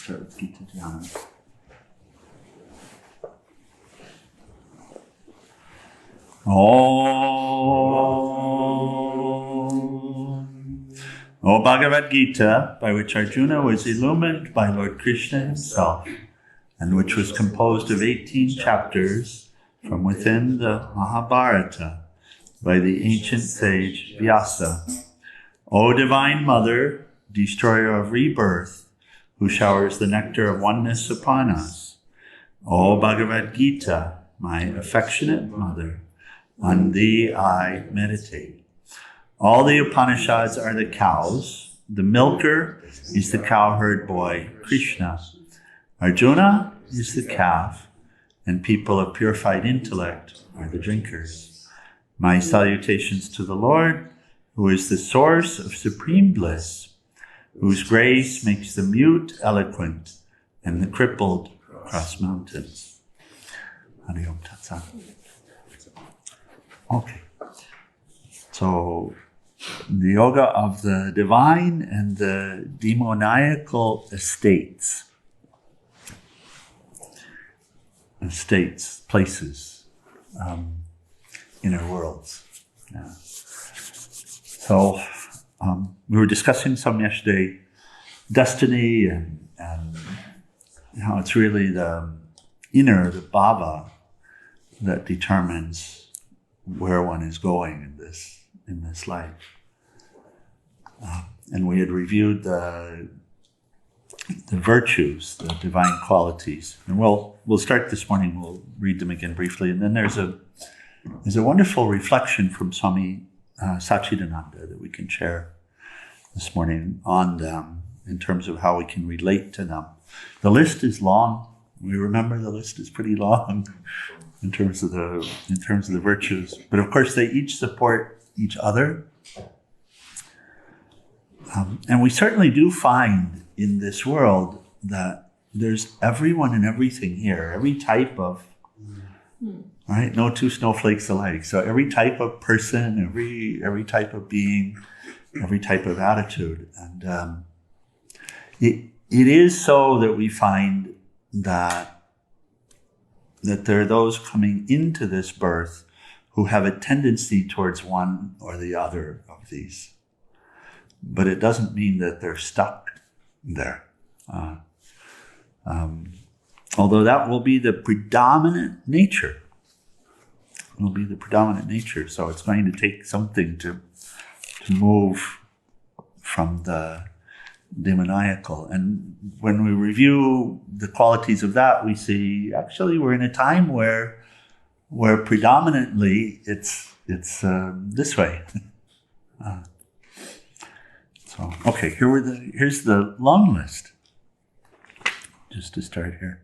start with Geeta Dhyana. O Bhagavad Gita, by which Arjuna was illumined by Lord Krishna himself, and which was composed of 18 chapters from within the Mahabharata by the ancient sage Vyasa. O Divine Mother, destroyer of rebirth, who showers the nectar of oneness upon us. O Bhagavad Gita, my affectionate mother, on thee I meditate. All the Upanishads are the cows. The milker is the cowherd boy, Krishna. Arjuna is the calf, and people of purified intellect are the drinkers. My salutations to the Lord, who is the source of supreme bliss, whose grace makes the mute eloquent and the crippled cross mountains. Hari Om Tat Sat. Okay. So, the yoga of the divine and the demoniacal estates, places, inner worlds. Yeah. So, we were discussing some yesterday, destiny and how it's really the inner, the bhava, that determines where one is going in this life. And we had reviewed the virtues, the divine qualities. And we'll start this morning, we'll read them again briefly. And then there's a wonderful reflection from Swami Satchidananda that we can share this morning on them in terms of how we can relate to them. The list is long. We remember the list is pretty long in terms of the virtues. But of course, they each support each other. And we certainly do find in this world that there's everyone and everything here, every type of, right? No two snowflakes alike. So every type of person, every type of being, every type of attitude. And it is so that we find that there are those coming into this birth who have a tendency towards one or the other of these. But it doesn't mean that they're stuck there. Although that will be the predominant nature. It will be the predominant nature. So it's going to take something to move from the demoniacal. And when we review the qualities of that, we see actually we're in a time where predominantly it's this way. So okay, here's the long list. Just to start here.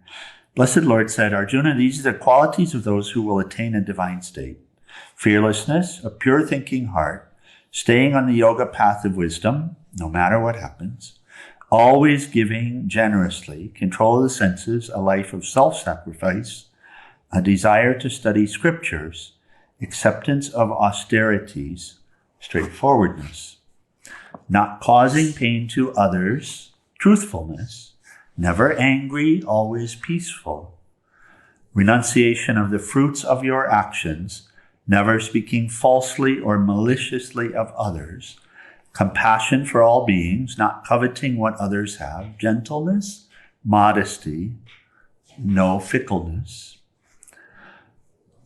Blessed Lord said, Arjuna, these are the qualities of those who will attain a divine state. Fearlessness, a pure thinking heart, staying on the yoga path of wisdom, no matter what happens, always giving generously, control of the senses, a life of self-sacrifice, a desire to study scriptures, acceptance of austerities, straightforwardness, not causing pain to others, truthfulness, never angry, always peaceful, renunciation of the fruits of your actions, never speaking falsely or maliciously of others, compassion for all beings, not coveting what others have, gentleness, modesty, no fickleness,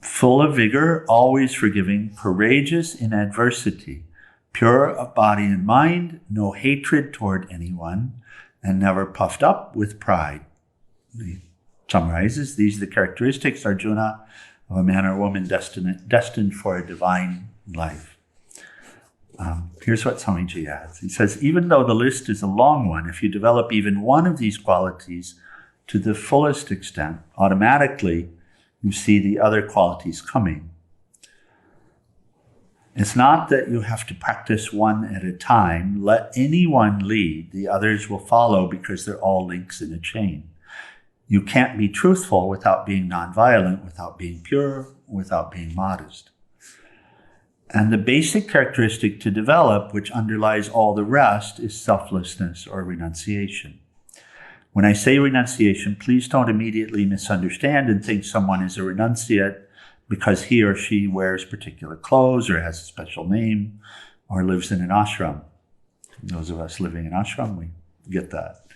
full of vigor, always forgiving, courageous in adversity, pure of body and mind, no hatred toward anyone, and never puffed up with pride. He summarizes, these are the characteristics, Arjuna, of a man or woman destined for a divine life. Here's what Swamiji adds. He says, even though the list is a long one, if you develop even one of these qualities to the fullest extent, automatically you see the other qualities coming. It's not that you have to practice one at a time. Let anyone lead. The others will follow because they're all links in a chain. You can't be truthful without being nonviolent, without being pure, without being modest. And the basic characteristic to develop, which underlies all the rest, is selflessness or renunciation. When I say renunciation, please don't immediately misunderstand and think someone is a renunciate because he or she wears particular clothes or has a special name or lives in an ashram. Those of us living in ashram, we get that.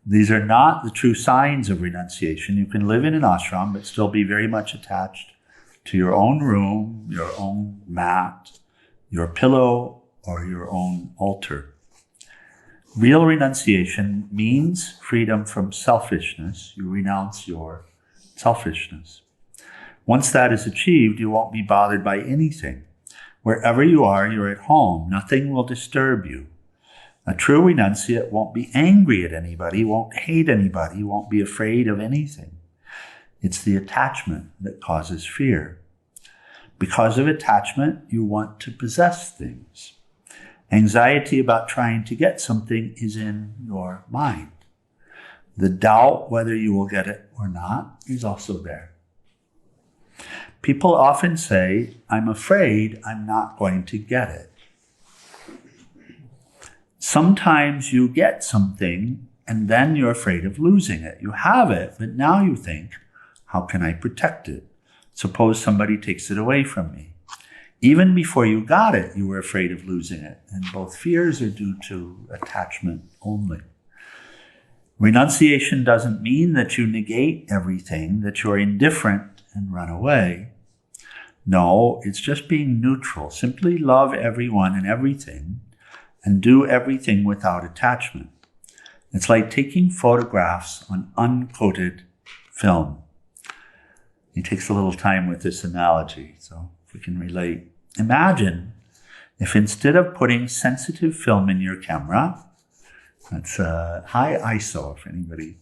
These are not the true signs of renunciation. You can live in an ashram but still be very much attached to your own room, your own mat, your pillow, or your own altar. Real renunciation means freedom from selfishness. You renounce your selfishness. Once that is achieved, you won't be bothered by anything. Wherever you are, you're at home. Nothing will disturb you. A true renunciate won't be angry at anybody, won't hate anybody, won't be afraid of anything. It's the attachment that causes fear. Because of attachment, you want to possess things. Anxiety about trying to get something is in your mind. The doubt whether you will get it or not is also there. People often say, I'm afraid I'm not going to get it. Sometimes you get something and then you're afraid of losing it. You have it, but now you think, how can I protect it? Suppose somebody takes it away from me. Even before you got it, you were afraid of losing it. And both fears are due to attachment only. Renunciation doesn't mean that you negate everything, that you're indifferent and run away. No, it's just being neutral. Simply love everyone and everything and do everything without attachment. It's like taking photographs on uncoated film. He takes a little time with this analogy, so if we can relate. Imagine if instead of putting sensitive film in your camera, that's high ISO, if anybody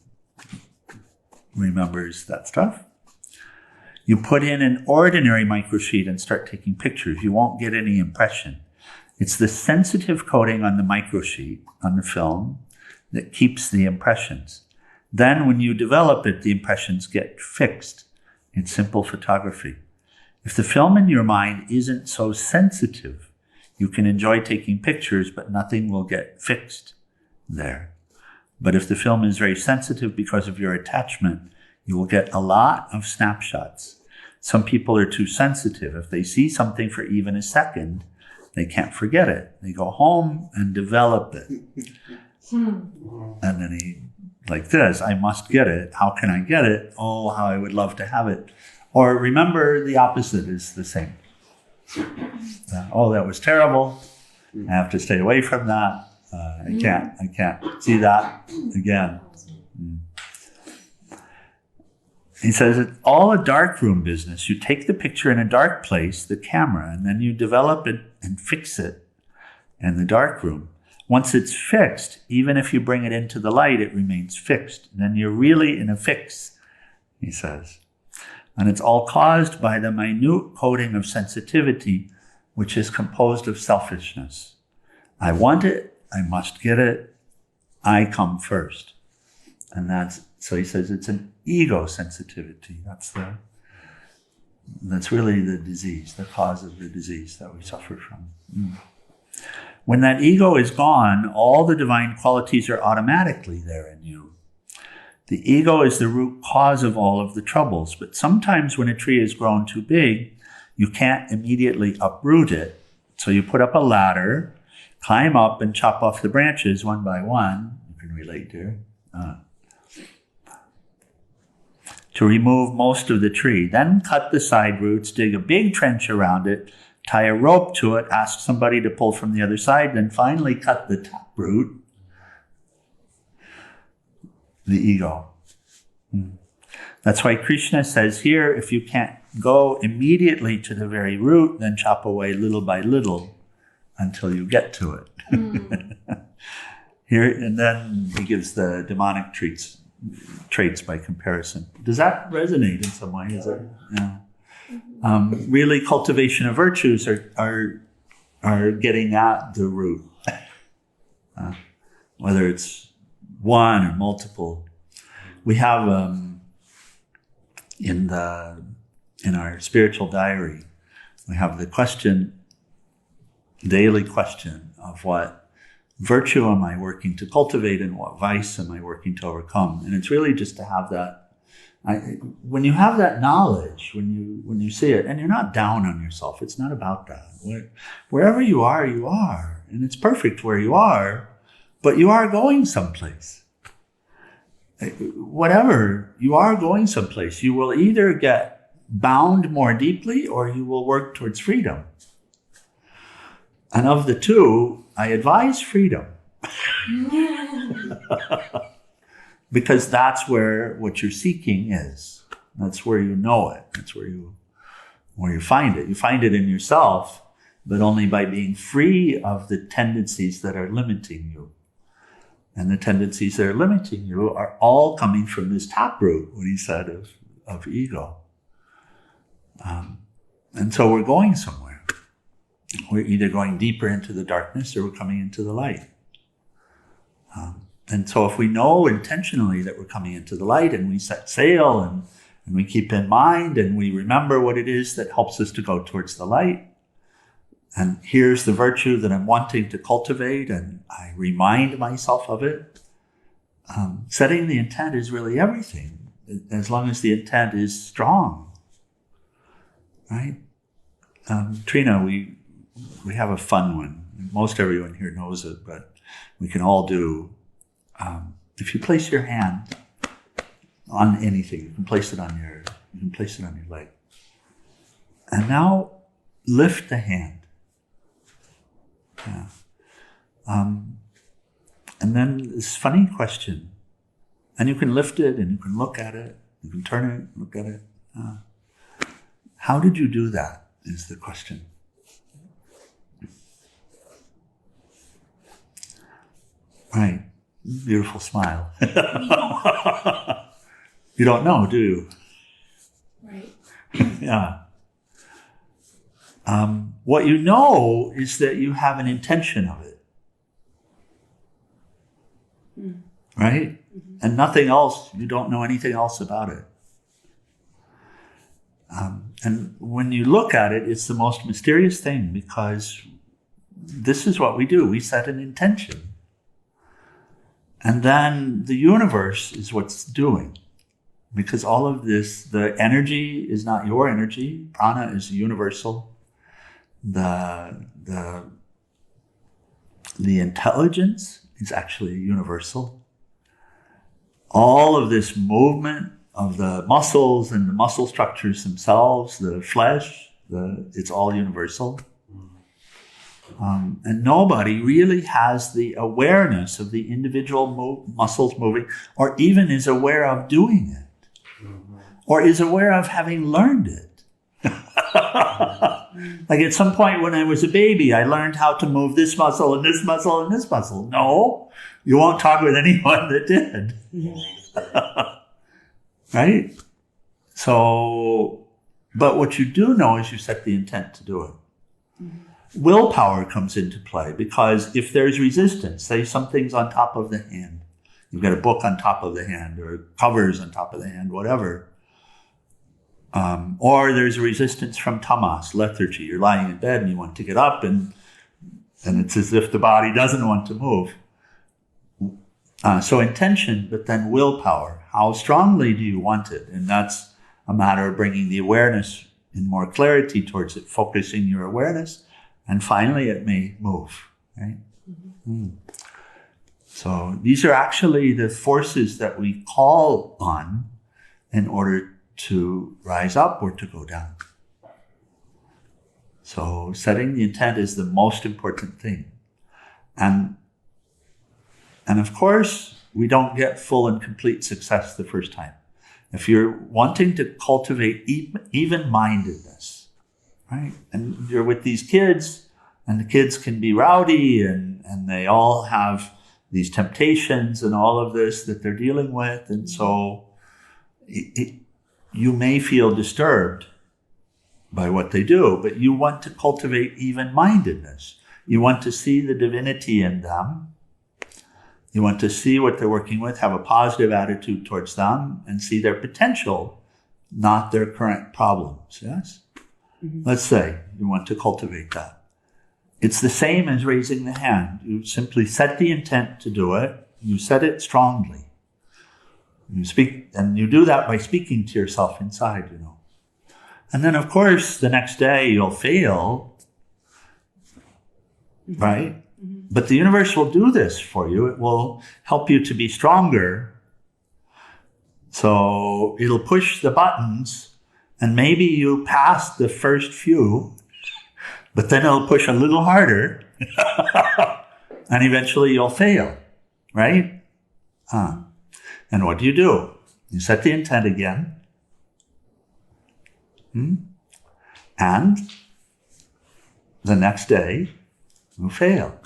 remembers that stuff, you put in an ordinary microsheet and start taking pictures. You won't get any impression. It's the sensitive coating on the microsheet, on the film, that keeps the impressions. Then when you develop it, the impressions get fixed. It's simple photography. If the film in your mind isn't so sensitive, you can enjoy taking pictures, but nothing will get fixed there. But if the film is very sensitive because of your attachment, you will get a lot of snapshots. Some people are too sensitive. If they see something for even a second, they can't forget it. They go home and develop it. And then like this, I must get it. How can I get it? Oh, how I would love to have it. Or remember, the opposite is the same. Oh, that was terrible. I have to stay away from that. I can't see that again. He says it's all a darkroom business. You take the picture in a dark place, the camera, and then you develop it and fix it in the darkroom. Once it's fixed, even if you bring it into the light, it remains fixed. Then you're really in a fix, he says. And it's all caused by the minute coating of sensitivity, which is composed of selfishness. I want it, I must get it, I come first. And so he says it's an ego sensitivity. That's really the disease, the cause of the disease that we suffer from. When that ego is gone, all the divine qualities are automatically there in you. The ego is the root cause of all of the troubles, but sometimes when a tree has grown too big, you can't immediately uproot it. So you put up a ladder, climb up and chop off the branches one by one. You can relate here. To remove most of the tree. Then cut the side roots, dig a big trench around it, tie a rope to it, ask somebody to pull from the other side, then finally cut the top root, the ego. That's why Krishna says here, if you can't go immediately to the very root, then chop away little by little until you get to it. Here, and then he gives the demonic traits by comparison. Does that resonate in some way? Is it? Yeah. Really, cultivation of virtues are getting at the root, whether it's one or multiple. We have in our spiritual diary, we have the daily question of what virtue am I working to cultivate and what vice am I working to overcome? And it's really just to have that. When you have that knowledge, when you see it, and you're not down on yourself, it's not about that. Wherever you are, and it's perfect where you are, but you are going someplace. Whatever, you are going someplace. You will either get bound more deeply or you will work towards freedom. And of the two, I advise freedom. Because that's where what you're seeking is. That's where you know it. That's where you find it. You find it in yourself, but only by being free of the tendencies that are limiting you. And the tendencies that are limiting you are all coming from this taproot, what he said, of ego. And so we're going somewhere. We're either going deeper into the darkness or we're coming into the light. And so if we know intentionally that we're coming into the light and we set sail and we keep in mind and we remember what it is that helps us to go towards the light, and here's the virtue that I'm wanting to cultivate, and I remind myself of it. Setting the intent is really everything, as long as the intent is strong, right? Trina, we have a fun one. Most everyone here knows it, but we can all do. If you place your hand on anything, you can place it on your leg, and now lift the hand. Yeah. And then this funny question, and you can lift it and you can look at it, you can turn it, look at it. How did you do that is the question. Right. Beautiful smile. You don't know, do you? Right. Yeah. What you know is that you have an intention of it. Right? Mm-hmm. And nothing else, you don't know anything else about it. And when you look at it, it's the most mysterious thing, because this is what we do. We set an intention. And then the universe is what's doing. Because all of this, the energy is not your energy. Prana is universal. The intelligence is actually universal. All of this movement of the muscles and the muscle structures themselves, the flesh, it's all universal. And nobody really has the awareness of the individual muscles moving, or even is aware of doing it, or is aware of having learned it. Like at some point when I was a baby, I learned how to move this muscle and this muscle and this muscle. No, you won't talk with anyone that did. Right? So, but what you do know is you set the intent to do it. Willpower comes into play, because if there's resistance, say something's on top of the hand, you've got a book on top of the hand or covers on top of the hand, whatever, or there's a resistance from tamas, lethargy. You're lying in bed and you want to get up, and it's as if the body doesn't want to move. So intention, but then willpower. How strongly do you want it? And that's a matter of bringing the awareness in more clarity towards it, focusing your awareness, and finally it may move, right? Mm-hmm. So these are actually the forces that we call on in order to rise up or to go down. So setting the intent is the most important thing. And of course, we don't get full and complete success the first time. If you're wanting to cultivate even-mindedness, right? And you're with these kids, and the kids can be rowdy, and they all have these temptations and all of this that they're dealing with. And so you may feel disturbed by what they do, but you want to cultivate even-mindedness. You want to see the divinity in them. You want to see what they're working with, have a positive attitude towards them, and see their potential, not their current problems, yes? Mm-hmm. Let's say you want to cultivate that. it's the same as raising the hand. You simply set the intent to do it. You set it strongly. You speak, and you do that by speaking to yourself inside, And then, of course, the next day you'll fail, right? Mm-hmm. But the universe will do this for you. It will help you to be stronger. So it'll push the buttons, and maybe you pass the first few, but then it'll push a little harder, and eventually you'll fail, right? And what do? You set the intent again, and the next day you fail.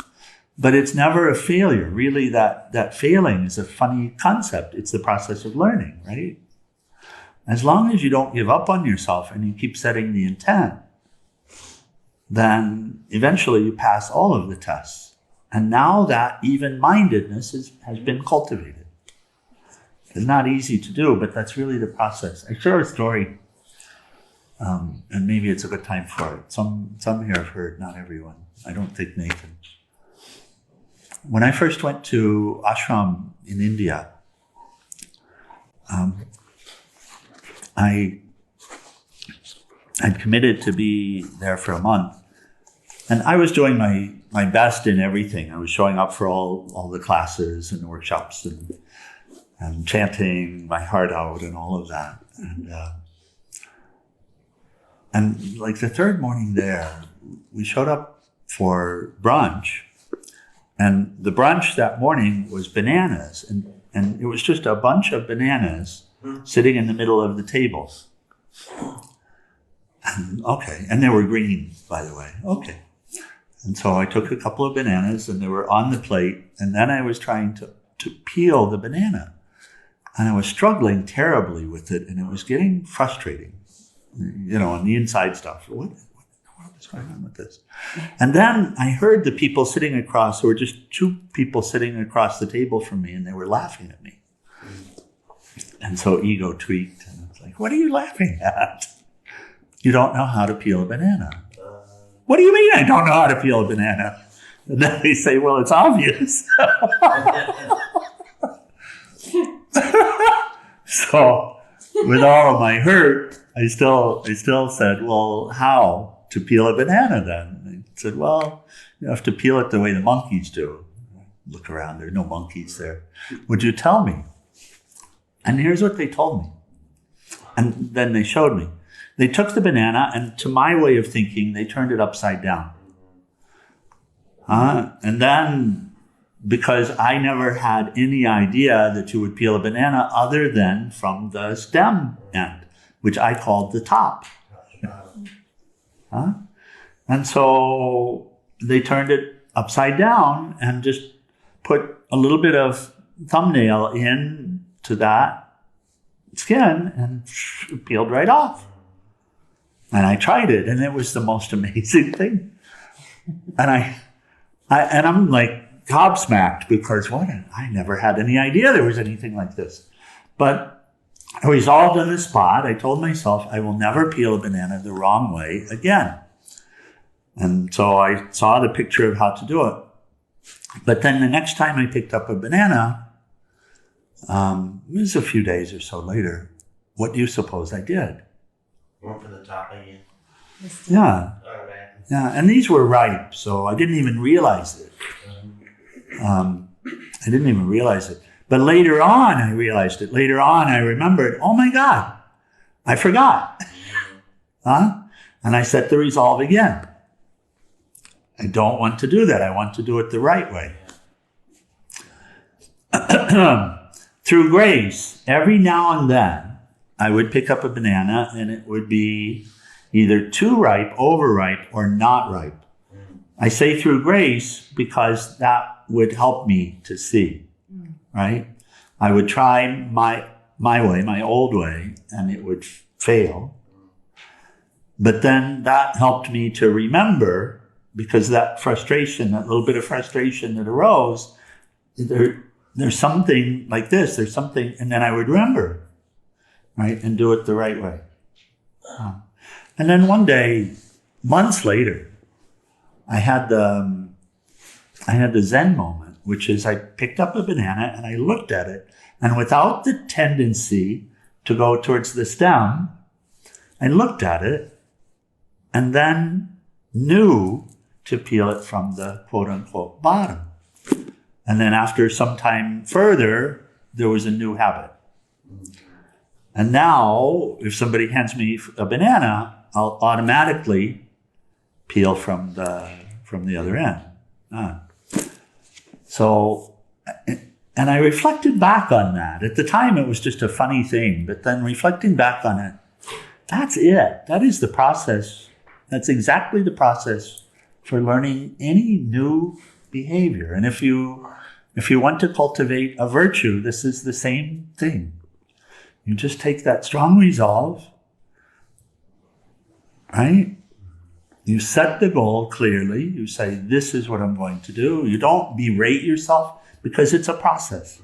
But it's never a failure. Really, that failing is a funny concept. It's the process of learning, right? As long as you don't give up on yourself and you keep setting the intent, then eventually you pass all of the tests. And now that even-mindedness has been cultivated. It's not easy to do, but that's really the process. I share a story, and maybe it's a good time for it. Some here have heard, not everyone. I don't think Nathan. When I first went to ashram in India, I'd committed to be there for a month. And I was doing my best in everything. I was showing up for all the classes and workshops and chanting my heart out and all of that. And like the third morning there, we showed up for brunch. And the brunch that morning was bananas. And it was just a bunch of bananas sitting in the middle of the tables. And they were green, by the way. Okay. And so I took a couple of bananas and they were on the plate. And then I was trying to peel the banana. And I was struggling terribly with it. And it was getting frustrating, on the inside stuff. What is going on with this? And then I heard the people sitting across, there were just two people sitting across the table from me, and they were laughing at me. And so ego tweaked, and it's like, what are you laughing at? You don't know how to peel a banana. What do you mean I don't know how to peel a banana? And then they say, well, it's obvious. So with all of my hurt, I still said, well, how to peel a banana then? And they said, well, you have to peel it the way the monkeys do. Look around, there are no monkeys there. Would you tell me? And here's what they told me. And then they showed me. They took the banana, and to my way of thinking, they turned it upside down. And then, because I never had any idea that you would peel a banana other than from the stem end, which I called the top. And so they turned it upside down and just put a little bit of thumbnail into that skin and it peeled right off. And I tried it, and it was the most amazing thing. And I'm like gobsmacked because I never had any idea there was anything like this. But I resolved on the spot. I told myself I will never peel a banana the wrong way again. And so I saw the picture of how to do it. But then the next time I picked up a banana, it was a few days or so later. What do you suppose I did? Went for the top again. Yeah. Yeah, and these were ripe, so I didn't even realize it. But later on, I realized it. Later on, I remembered, oh my God, I forgot. And I set the resolve again. I don't want to do that. I want to do it the right way. Through grace, every now and then, I would pick up a banana and it would be either too ripe, overripe, or not ripe. I say through grace because that would help me to see, right? I would try my way, my old way, and it would fail. But then that helped me to remember, because that frustration, that little bit of frustration that arose, there's something like this, there's something, and then I would remember, right, and do it the right way. And then one day, months later, I had the Zen moment, which is I picked up a banana and I looked at it, and without the tendency to go towards the stem, I looked at it and then knew to peel it from the quote-unquote bottom. And then after some time further, there was a new habit. And now, if somebody hands me a banana, I'll automatically peel from the other end. So, and I reflected back on that. At the time, it was just a funny thing. But then reflecting back on it, that's it. That is the process. That's exactly the process for learning any new behavior. And if you want to cultivate a virtue, this is the same thing. You just take that strong resolve, right? You set the goal clearly. You say, this is what I'm going to do. You don't berate yourself because it's a process.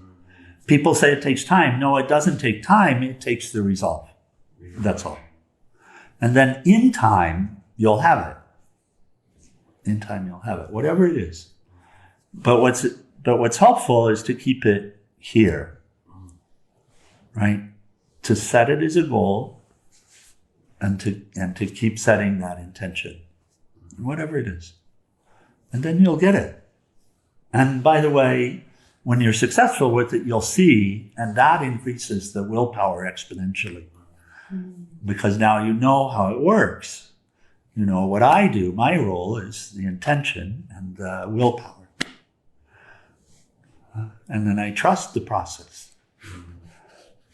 People say it takes time. No, it doesn't take time. It takes the resolve. That's all. And then in time, you'll have it. In time, you'll have it, whatever it is. But what's helpful is to keep it here, right? To set it as a goal and to keep setting that intention, whatever it is. And then you'll get it. And by the way, when you're successful with it, you'll see, and that increases the willpower exponentially. Because now you know how it works. You know what I do. My role is the intention and the willpower. And then I trust the process.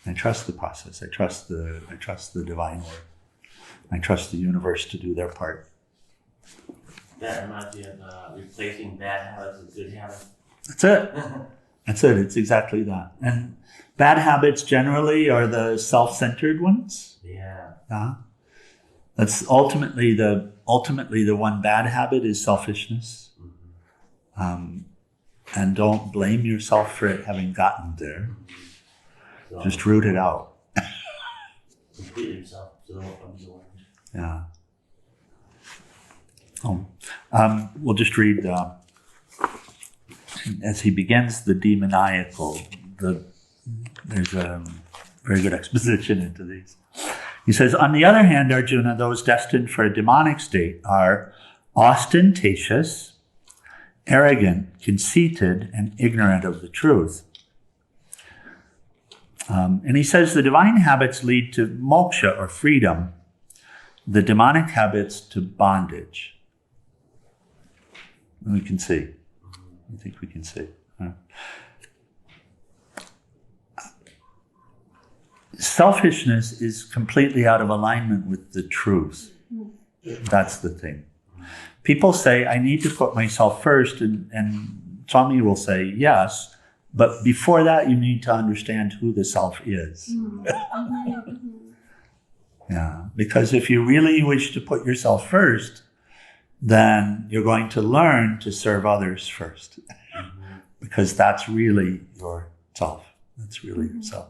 I trust the process. I trust the divine work. I trust the universe to do their part. That reminds me of replacing bad habits with good habits. That's it. That's it. It's exactly that. And bad habits generally are the self-centered ones. Yeah. That's ultimately the one bad habit is selfishness. And don't blame yourself for it having gotten there. So, just root it out. Completely self-absorbed. Yeah. We'll just read as he begins the demoniacal. There's a very good exposition into these. He says, on the other hand, Arjuna, those destined for a demonic state are ostentatious, arrogant, conceited, and ignorant of the truth. And he says the divine habits lead to moksha or freedom, the demonic habits to bondage. We can see. I think we can see. Selfishness is completely out of alignment with the truth. That's the thing. People say, I need to put myself first, and Swami will say, yes, but before that, you need to understand who the self is. Yeah, because if you really wish to put yourself first, then you're going to learn to serve others first. Because that's really your self. That's really yourself.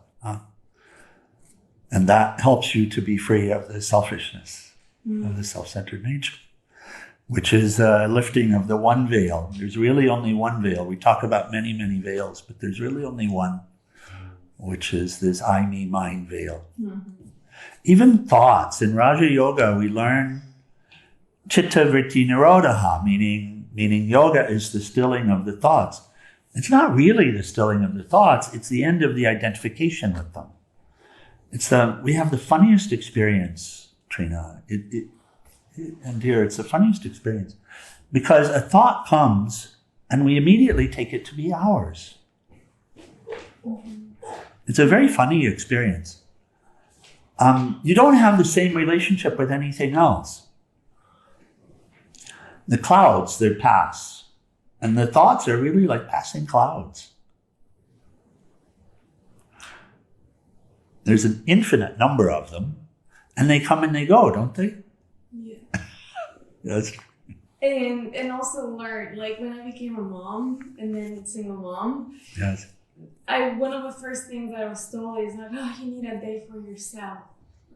And that helps you to be free of the selfishness, of the self-centered nature, which is a lifting of the one veil. There's really only one veil. We talk about many, many veils, but there's really only one, which is this I, me, mine veil. Even thoughts. In Raja Yoga, we learn chitta vritti nirodha, meaning yoga is the stilling of the thoughts. It's not really the stilling of the thoughts. It's the end of the identification with them. We have the funniest experience, Trina. And dear, it's the funniest experience. Because a thought comes and we immediately take it to be ours. It's a very funny experience. You don't have the same relationship with anything else. The clouds, they pass. And the thoughts are really like passing clouds. There's an infinite number of them, and they come and they go, don't they? Yeah. Yes. And also learn, like when I became a mom and then single mom, Yes. one of the first things that I was told is like, oh, you need a day for yourself.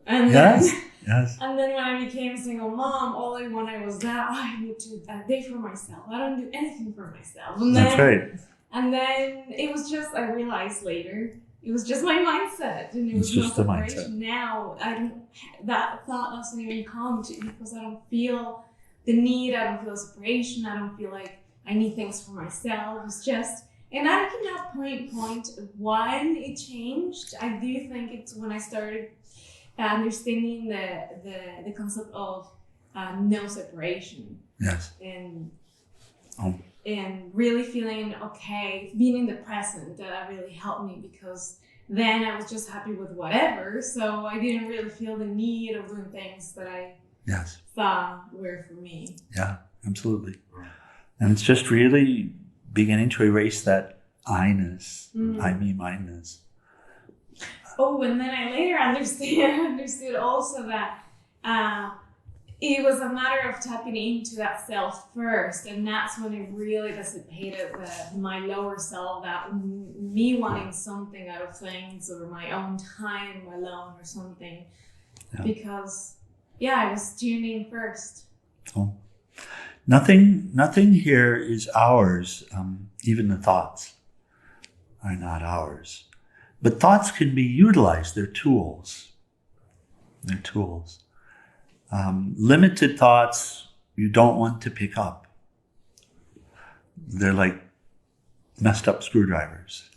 And Yes. then, Yes. and then when I became a single mom, all I wanted was that I need to day for myself. I don't do anything for myself. And That's then, right. And then it was just, I realized later, it was just my mindset, and it was It's just no the separation. mindset. Now that thought doesn't even come to, because I don't feel the need. I don't feel separation. I don't feel like I need things for myself. It's just, and I cannot point when it changed. I do think it's when I started understanding the concept of no separation. Yes. And really feeling okay, being in the present, that really helped me, because then I was just happy with whatever, so I didn't really feel the need of doing things that I thought were for me. Yeah, absolutely. And it's just really beginning to erase that I-ness, I, me, mine-ness. Oh, and then I later understood also that it was a matter of tapping into that self first, and that's when it really dissipated my lower self, that me wanting something out of things, or my own time alone or something, because I was tuning first. Oh. Nothing here is ours. Even the thoughts are not ours. But thoughts can be utilized. They're tools. They're tools. Limited thoughts you don't want to pick up. They're like messed up screwdrivers.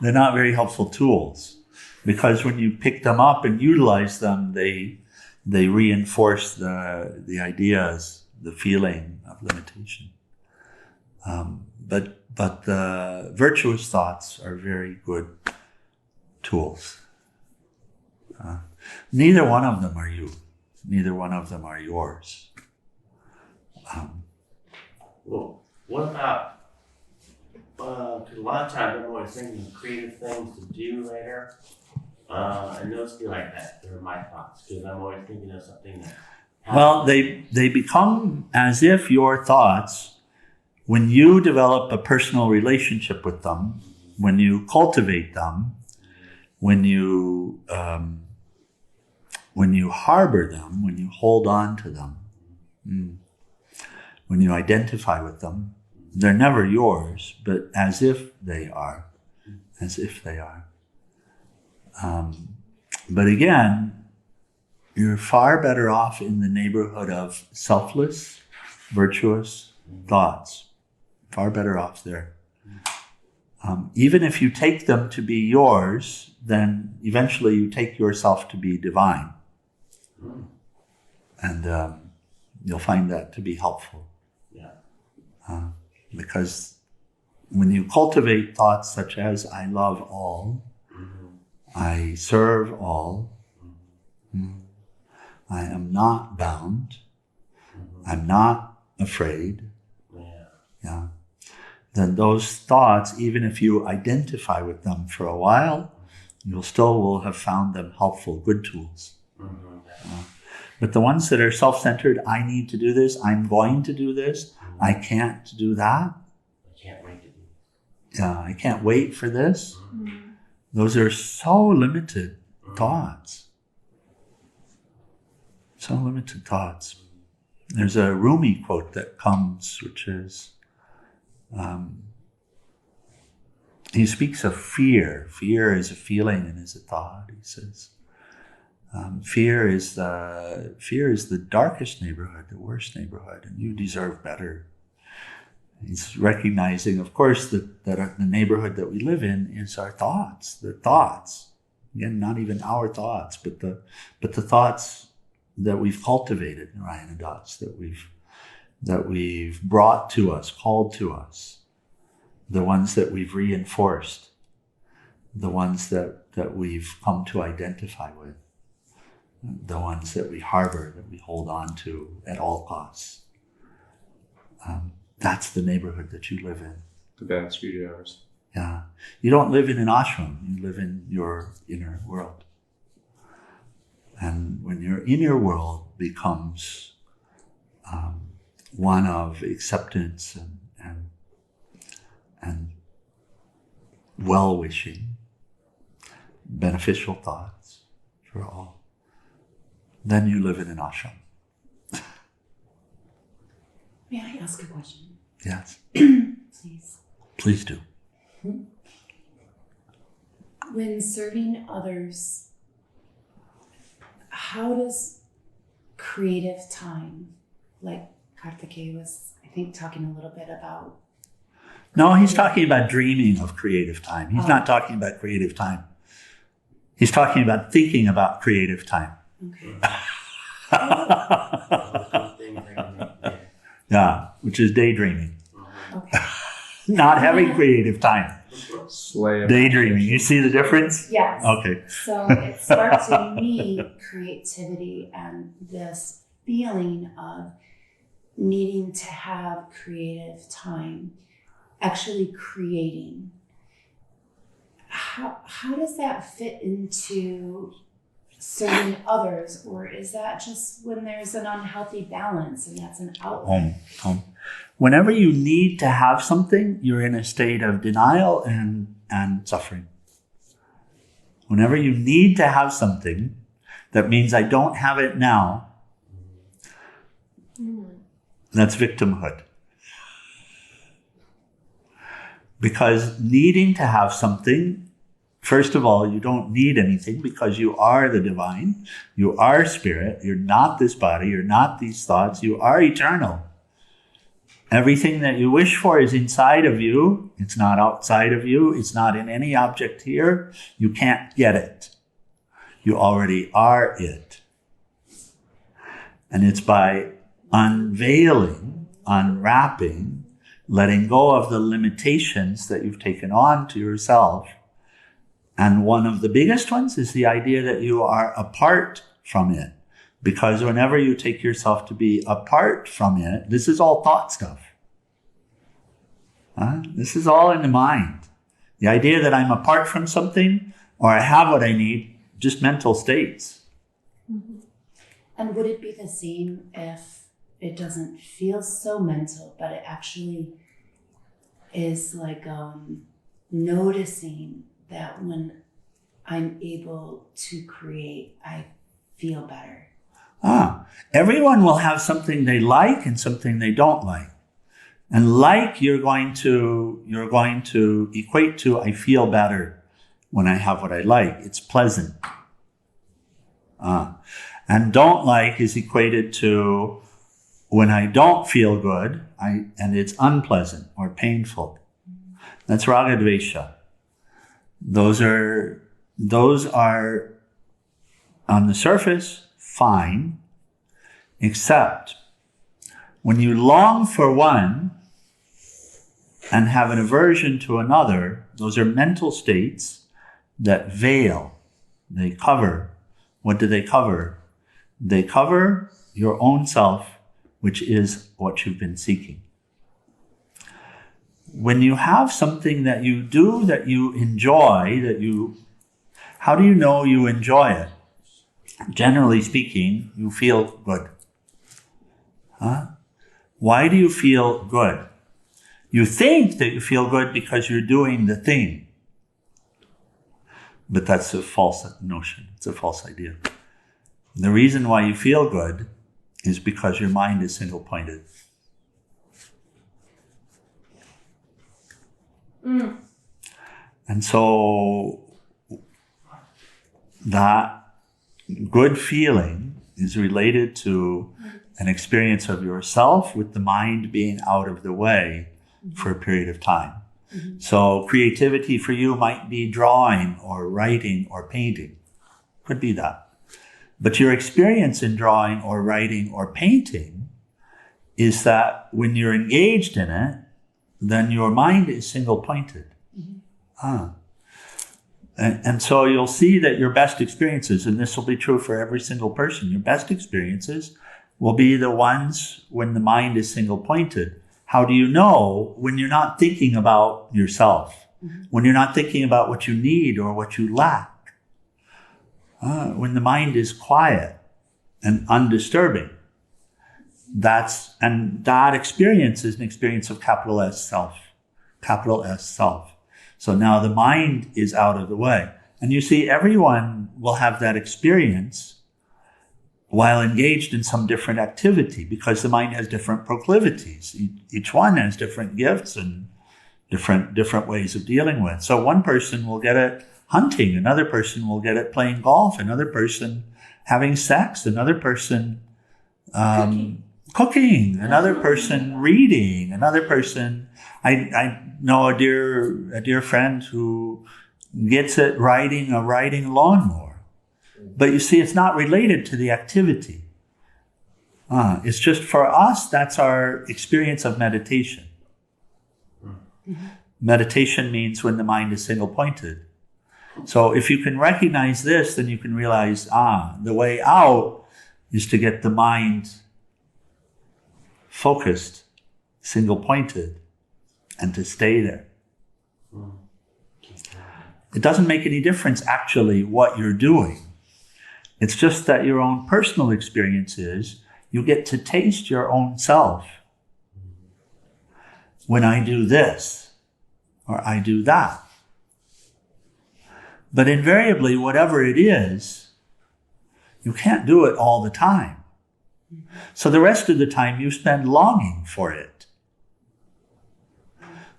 They're not very helpful tools, because when you pick them up and utilize them, they reinforce the ideas, the feeling of limitation. But the virtuous thoughts are very good tools. Neither one of them are you. Neither one of them are yours. Well, what about, because a lot of times I'm always thinking of creative things to do later, and those feel like that. They're my thoughts, because I'm always thinking of something that happens. Well, they become as if your thoughts, when you develop a personal relationship with them, when you cultivate them, when you harbor them, when you hold on to them, when you identify with them, they're never yours, but as if they are. As if they are. But again, you're far better off in the neighborhood of selfless, virtuous thoughts. Far better off there. Even if you take them to be yours, then eventually you take yourself to be divine. And you'll find that to be helpful. Because when you cultivate thoughts such as, I love all, I serve all, I am not bound, I'm not afraid, then those thoughts, even if you identify with them for a while, you still will have found them helpful, good tools. But the ones that are self-centered, I need to do this, I'm going to do this, I can't do that. I can't wait to do this. I can't wait for this. Those are so limited thoughts. So limited thoughts. There's a Rumi quote that comes, which is, he speaks of fear. Fear is a feeling and is a thought, he says. Fear is the darkest neighborhood, the worst neighborhood, and you deserve better. He's recognizing, of course, that the neighborhood that we live in is our thoughts. The thoughts, again, not even our thoughts, but the thoughts that we've cultivated, Narayana dots, that we've brought to us, called to us, the ones that we've reinforced, the ones that we've come to identify with, the ones that we harbor, that we hold on to at all costs. That's the neighborhood that you live in. The bad screwdrivers. Yeah. You don't live in an ashram, you live in your inner world. And when your inner world becomes one of acceptance and well-wishing, beneficial thoughts for all, then you live in an ashram. May I ask a question? Yes. Please. Please do. When serving others, how does creative time, like Karthikeya was, I think, talking a little bit about? No, he's talking about dreaming of creative time. He's not talking about creative time. He's talking about thinking about creative time. Okay. Yeah, which is daydreaming. Okay. Not having creative time. Slay Daydreaming. You see the difference? Yes. Okay. So it sparks in me creativity and this feeling of needing to have creative time, actually creating. How does that fit into serving others, or is that just when there's an unhealthy balance and that's an outlet? Whenever you need to have something, you're in a state of denial and suffering. Whenever you need to have something, that means I don't have it now, that's victimhood. Because needing to have something, first of all, you don't need anything because you are the divine. You are spirit. You're not this body. You're not these thoughts. You are eternal. Everything that you wish for is inside of you. It's not outside of you. It's not in any object here. You can't get it. You already are it. And it's by unveiling, unwrapping, letting go of the limitations that you've taken on to yourself. And one of the biggest ones is the idea that you are apart from it. Because whenever you take yourself to be apart from it, this is all thought stuff. This is all in the mind. The idea that I'm apart from something or I have what I need, just mental states. Mm-hmm. And would it be the same if it doesn't feel so mental, but it actually is like noticing that when I'm able to create, I feel better? Everyone will have something they like and something they don't like. And like you're going to equate to I feel better when I have what I like. It's pleasant. And don't like is equated to when I don't feel good and it's unpleasant or painful. That's raga dvesha. Those are on the surface fine, except when you long for one and have an aversion to another, those are mental states that veil. They cover. What do they cover? They cover your own self, which is what you've been seeking. When you have something that you do, that you enjoy, how do you know you enjoy it? Generally speaking, you feel good. Why do you feel good? You think that you feel good because you're doing the thing. But that's a false notion. It's a false idea. The reason why you feel good is because your mind is single-pointed. And so that good feeling is related to an experience of yourself with the mind being out of the way for a period of time. Mm-hmm. So creativity for you might be drawing or writing or painting. Could be that. But your experience in drawing or writing or painting is that when you're engaged in it, then your mind is single-pointed. Mm-hmm. And so you'll see that your best experiences, and this will be true for every single person, your best experiences will be the ones when the mind is single-pointed. How do you know? When you're not thinking about yourself, when you're not thinking about what you need or what you lack, when the mind is quiet and undisturbing, that experience is an experience of capital S self. So now the mind is out of the way. And you see, everyone will have that experience while engaged in some different activity, because the mind has different proclivities. Each one has different gifts and different ways of dealing with. So one person will get it hunting, another person will get it playing golf, another person having sex, another person cooking, another person reading, another person. I know a dear friend who gets it riding a lawnmower. But you see, it's not related to the activity. It's just for us, that's our experience of meditation. Mm-hmm. Meditation means when the mind is single-pointed. So if you can recognize this, then you can realize, the way out is to get the mind focused, single-pointed, and to stay there. It doesn't make any difference, actually, what you're doing. It's just that your own personal experience is you get to taste your own self. When I do this, or I do that. But invariably, whatever it is, you can't do it all the time. So the rest of the time you spend longing for it,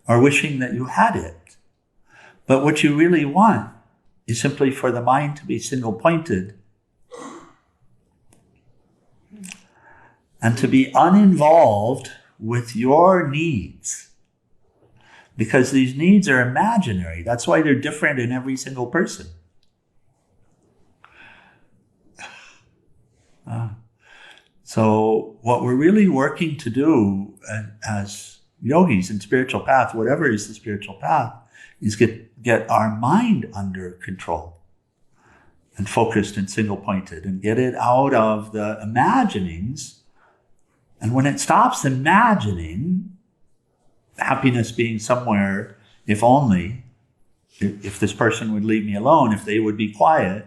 or wishing that you had it. But what you really want is simply for the mind to be single-pointed and to be uninvolved with your needs. Because these needs are imaginary. That's why they're different in every single person. So what we're really working to do as yogis in spiritual path, whatever is the spiritual path, is get our mind under control and focused and single-pointed, and get it out of the imaginings. And when it stops imagining, happiness being somewhere, if only, if this person would leave me alone, if they would be quiet,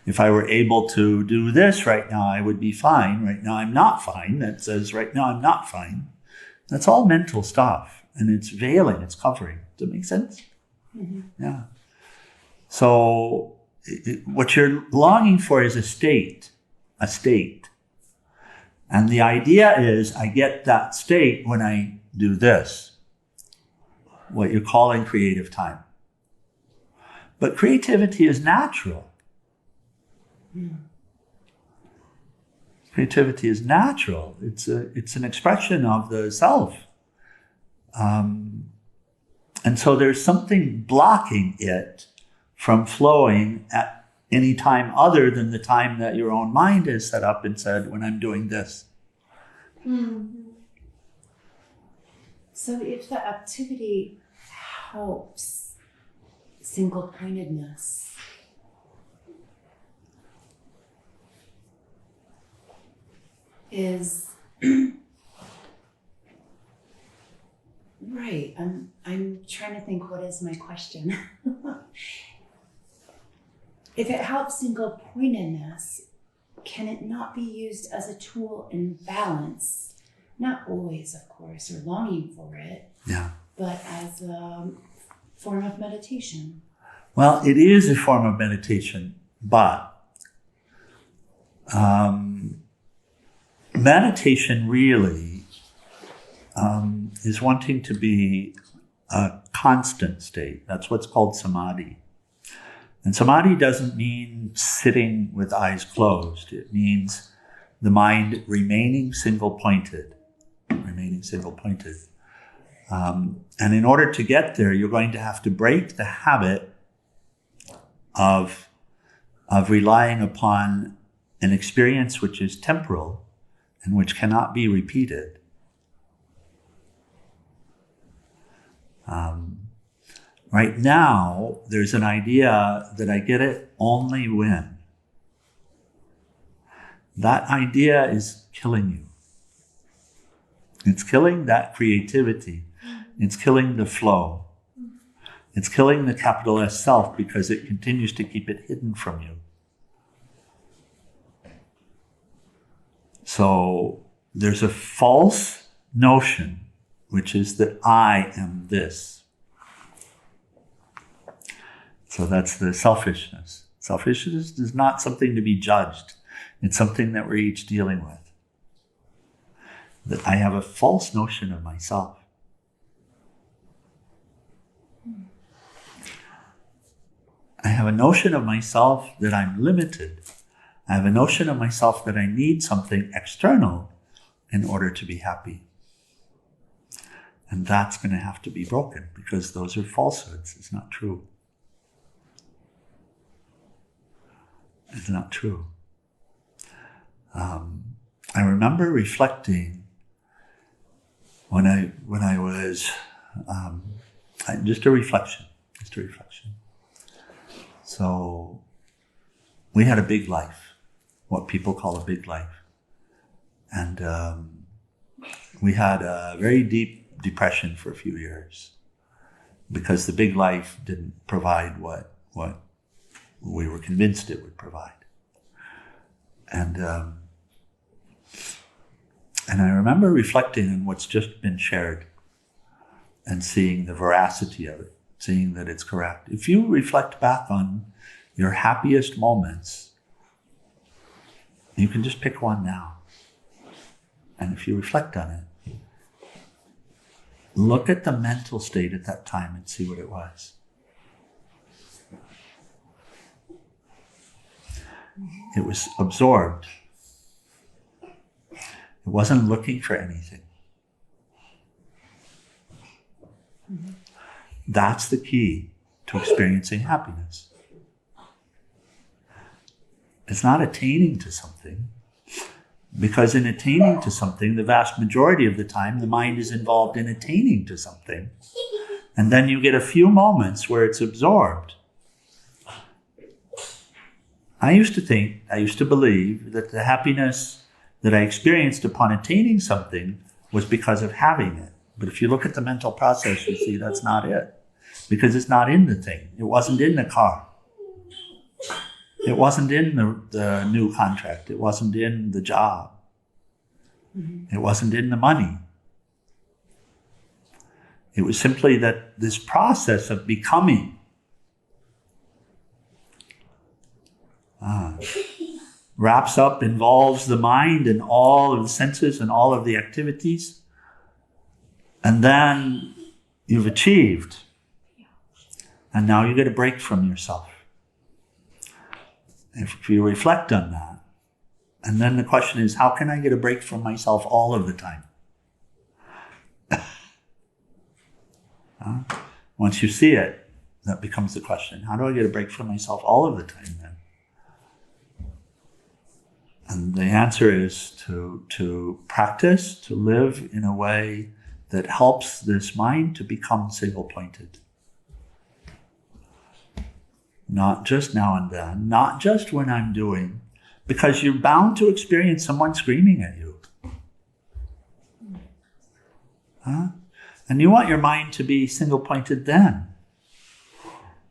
if I were able to do this right now, I would be fine. Right now, I'm not fine. That says, right now, I'm not fine. That's all mental stuff. And it's veiling, it's covering. Does that make sense? Mm-hmm. Yeah. So what you're longing for is a state. And the idea is I get that state when I do this, what you're calling creative time. But creativity is natural. Creativity is natural. It's an expression of the self. And so there's something blocking it from flowing at any time other than the time that your own mind is set up and said, when I'm doing this. Mm-hmm. So if the activity helps single-pointedness, is right. I'm trying to think, what is my question? If it helps single-pointedness, can it not be used as a tool in balance? Not always, of course, or longing for it, but as a form of meditation. Well, it is a form of meditation, but meditation really is wanting to be a constant state. That's what's called samadhi. And samadhi doesn't mean sitting with eyes closed. It means the mind remaining single-pointed. And in order to get there, you're going to have to break the habit of relying upon an experience which is temporal and which cannot be repeated. Right now, there's an idea that I get it only when. That idea is killing you. It's killing that creativity. It's killing the flow. It's killing the capital S self because it continues to keep it hidden from you. So there's a false notion, which is that I am this. It's So that's the selfishness. Selfishness is not something to be judged. It's something that we're each dealing with. That I have a false notion of myself. I have a notion of myself that I'm limited. I have a notion of myself that I need something external in order to be happy. And that's going to have to be broken because those are falsehoods. It's not true. It's not true. I remember reflecting when I was just a reflection. So we had a big life, what people call a big life, and we had a very deep depression for a few years because the big life didn't provide what we were convinced it would provide. And I remember reflecting on what's just been shared and seeing the veracity of it, seeing that it's correct. If you reflect back on your happiest moments, you can just pick one now. And if you reflect on it, look at the mental state at that time and see what it was. It was absorbed. It wasn't looking for anything. That's the key to experiencing happiness. It's not attaining to something, because in attaining to something, the vast majority of the time, the mind is involved in attaining to something. And then you get a few moments where it's absorbed. I used to believe that the happiness that I experienced upon attaining something was because of having it. But if you look at the mental process, you see that's not it. Because it's not in the thing. It wasn't in the car. It wasn't in the new contract. It wasn't in the job. It wasn't in the money. It was simply that this process of becoming wraps up, involves the mind and all of the senses and all of the activities. And then you've achieved. And now you get a break from yourself. If you reflect on that, and then the question is, how can I get a break from myself all of the time? Once you see it, that becomes the question. How do I get a break from myself all of the time then? And the answer is to practice, to live in a way that helps this mind to become single-pointed. Not just now and then, not just when I'm doing, because you're bound to experience someone screaming at you. And you want your mind to be single-pointed then,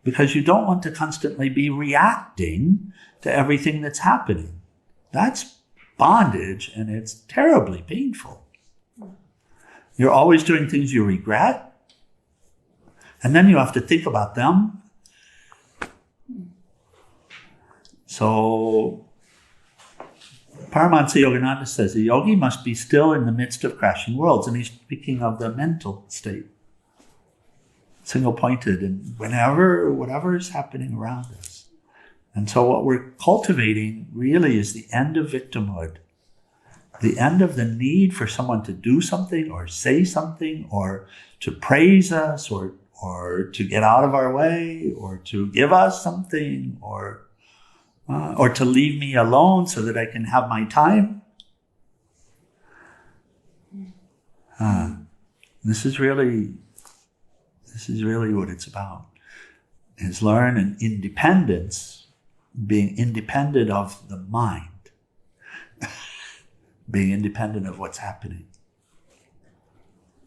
because you don't want to constantly be reacting to everything that's happening. That's bondage, and it's terribly painful. You're always doing things you regret, and then you have to think about them. So, Paramahansa Yogananda says a yogi must be still in the midst of crashing worlds, and he's speaking of the mental state. Single-pointed, and whatever is happening around us. And so what we're cultivating really is the end of victimhood. The end of the need for someone to do something or say something or to praise us or to get out of our way or to give us something or to leave me alone so that I can have my time. This is really what it's about. Is learn an independence, being independent of the mind, being independent of what's happening.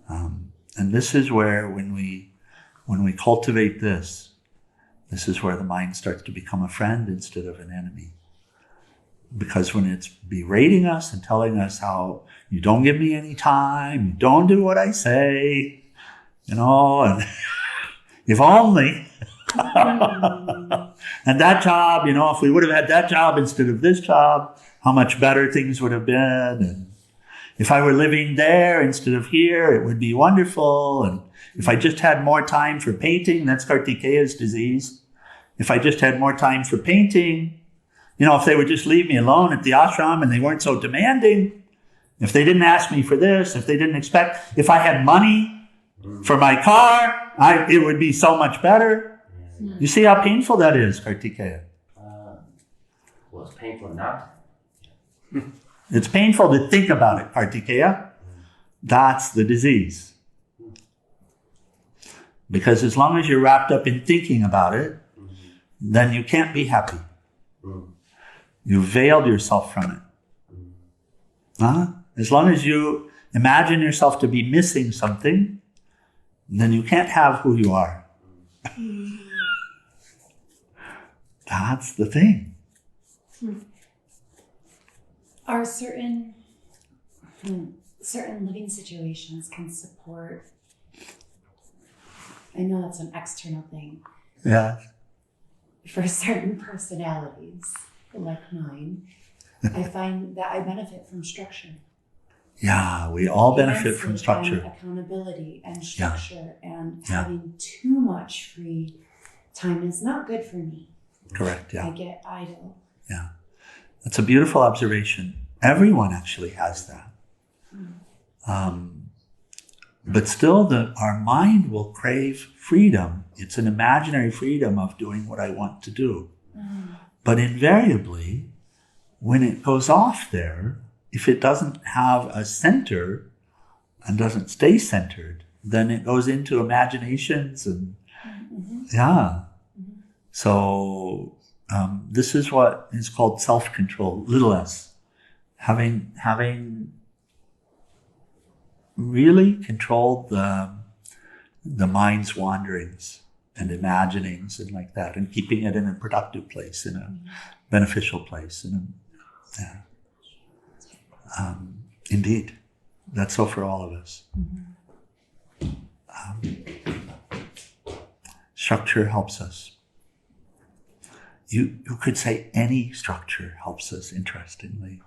And this is where when we cultivate this is where the mind starts to become a friend instead of an enemy. Because when it's berating us and telling us how you don't give me any time, you don't do what I say, and if only, And that job, if we would have had that job instead of this job, how much better things would have been. And if I were living there instead of here, it would be wonderful. And if I just had more time for painting, that's Kartikeya's disease. If I just had more time for painting, if they would just leave me alone at the ashram and they weren't so demanding, if they didn't ask me for this, if they didn't expect, if I had money for my car, it would be so much better. You see how painful that is, Kartikeya? Well, it's painful not. It's painful to think about it, Kartikeya. That's the disease. Because as long as you're wrapped up in thinking about it, then you can't be happy. You've veiled yourself from it. As long as you imagine yourself to be missing something, then you can't have who you are. That's the thing. Are certain living situations can support, I know that's an external thing. Yeah. For certain personalities, like mine, I find that I benefit from structure. Yeah, we all benefit from structure. And accountability and structure, and having too much free time is not good for me. Correct, yeah. I get idle. Yeah. That's a beautiful observation. Everyone actually has that. But still, our mind will crave freedom. It's an imaginary freedom of doing what I want to do. But invariably, when it goes off there, if it doesn't have a center and doesn't stay centered, then it goes into imaginations and So this is what is called self-control, little s. Having really controlled the mind's wanderings and imaginings and like that, and keeping it in a productive place, in a beneficial place. Indeed, that's so for all of us. Structure helps us. You could say any structure helps us, interestingly.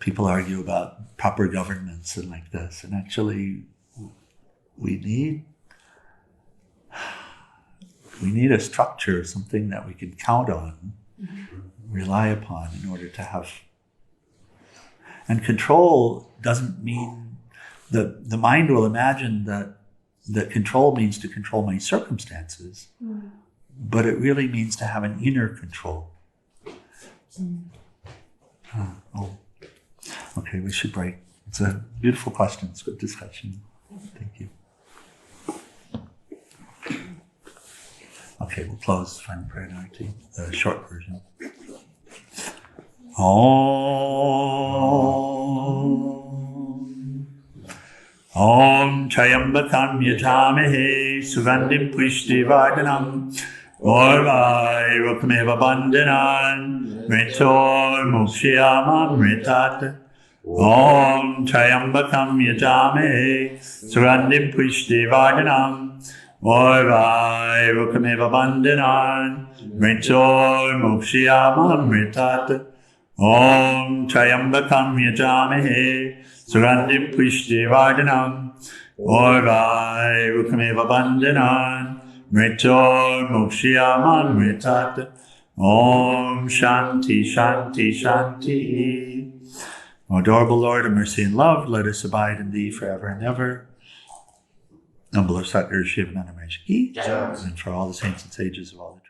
People argue about proper governance and like this, and actually we need a structure, something that we can count on, rely upon in order to have. And control doesn't mean the mind will imagine that control means to control my circumstances. But it really means to have an inner control. Okay, we should break. It's a beautiful question. It's a good discussion. Thank you. Okay, we'll close final prayer now, the short version. Om Chayambakam Yajamahe Sugandim Pushtivardhanam Orvai Rukameva Bandhanan Mritor Mukshiyamam Mritat Om Chayambakam Yajamahe Sugandim Pushtivardhanam Orvai Rukameva Bandhanan Mritor Mukshiyamam Mritat Om Chayambakam Yajamahe Sugandim Pushtivardhanam Orvai Rukameva Bandhanan Mritor Mukshiyamam Mritat Om Shanti Shanti Shanti. O adorable Lord of mercy and love, let us abide in thee forever and ever. Humble of Satguru Shivananda Maharaj Ki, and for all the saints and sages of all the